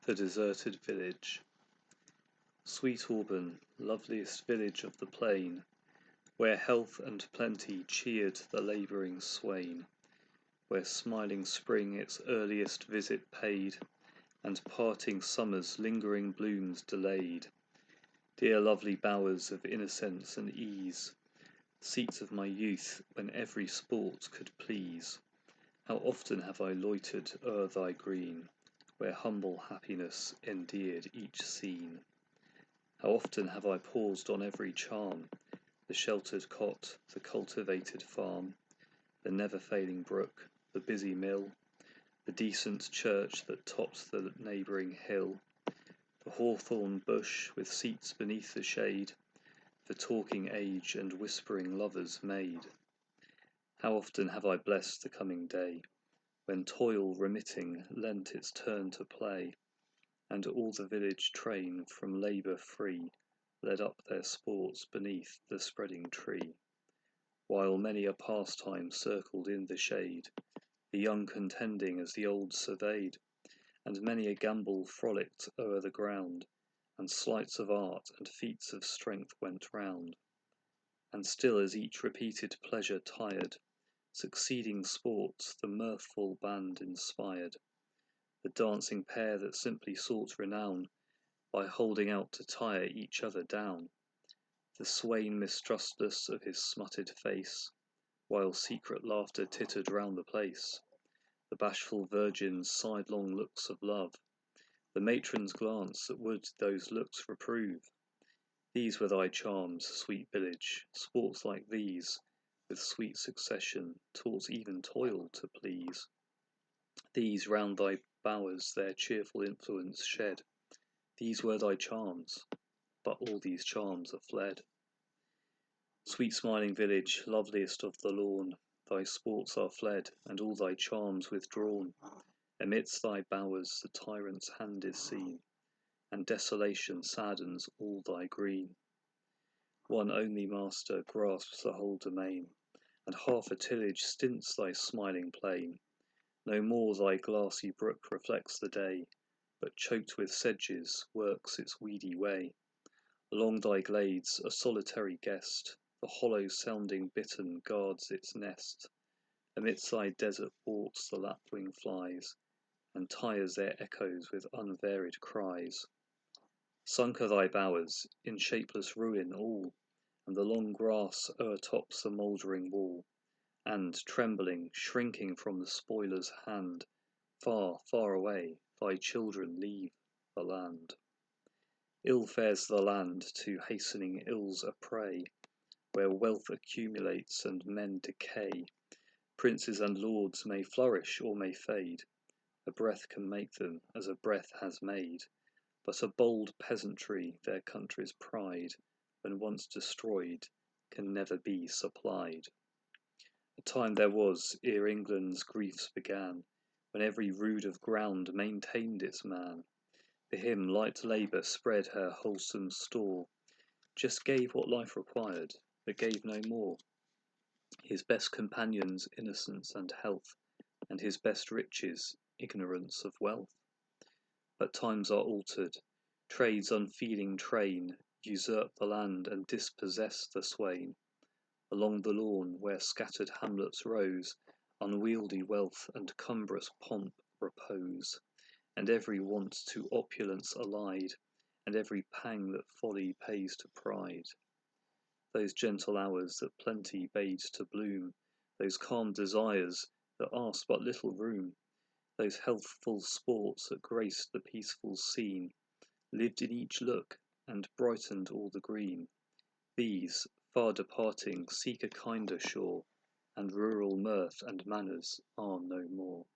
The deserted village. Sweet Auburn, loveliest village of the plain, where health and plenty cheered the labouring swain, where smiling spring its earliest visit paid, and parting summer's lingering blooms delayed. Dear lovely bowers of innocence and ease, seats of my youth when every sport could please, how often have I loitered o'er thy green, where humble happiness endeared each scene. How often have I paused on every charm, the sheltered cot, the cultivated farm, the never-failing brook, the busy mill, the decent church that topped the neighbouring hill, the hawthorn bush with seats beneath the shade, for talking age and whispering lovers made. How often have I blessed the coming day, when toil remitting lent its turn to play, and all the village train from labour free led up their sports beneath the spreading tree, while many a pastime circled in the shade, the young contending as the old surveyed, and many a gambol frolicked o'er the ground, and sleights of art and feats of strength went round. And still as each repeated pleasure tired, succeeding sports the mirthful band inspired, the dancing pair that simply sought renown by holding out to tire each other down, the swain mistrustless of his smutted face, while secret laughter tittered round the place, the bashful virgin's sidelong looks of love, the matron's glance that would those looks reprove. These were thy charms, sweet village, sports like these, with sweet succession, taught even toil to please. These round thy bowers their cheerful influence shed, these were thy charms, but all these charms are fled. Sweet smiling village, loveliest of the lawn, thy sports are fled, and all thy charms withdrawn. Amidst thy bowers the tyrant's hand is seen, and desolation saddens all thy green. One only master grasps the whole domain, and half a tillage stints thy smiling plain. No more thy glassy brook reflects the day, but choked with sedges works its weedy way. Along thy glades a solitary guest, the hollow sounding bittern guards its nest. Amidst thy desert walks the lapwing flies, and tires their echoes with unvaried cries. Sunk are thy bowers, in shapeless ruin all, and the long grass o'ertops the mouldering wall, and, trembling, shrinking from the spoiler's hand, far, far away thy children leave the land. Ill fares the land to hastening ills a prey, where wealth accumulates and men decay. Princes and lords may flourish or may fade, a breath can make them as a breath has made, but a bold peasantry, their country's pride, when once destroyed, can never be supplied. A time there was, ere England's griefs began, when every rood of ground maintained its man. For him light labour spread her wholesome store, just gave what life required, but gave no more. His best companions innocence and health, and his best riches ignorance of wealth. But times are altered, trade's unfeeling train usurp the land and dispossess the swain. Along the lawn where scattered hamlets rose, unwieldy wealth and cumbrous pomp repose, and every want to opulence allied, and every pang that folly pays to pride. Those gentle hours that plenty bade to bloom, those calm desires that asked but little room, those healthful sports that graced the peaceful scene, lived in each look, and brightened all the green. These, far departing, seek a kinder shore, and rural mirth and manners are no more.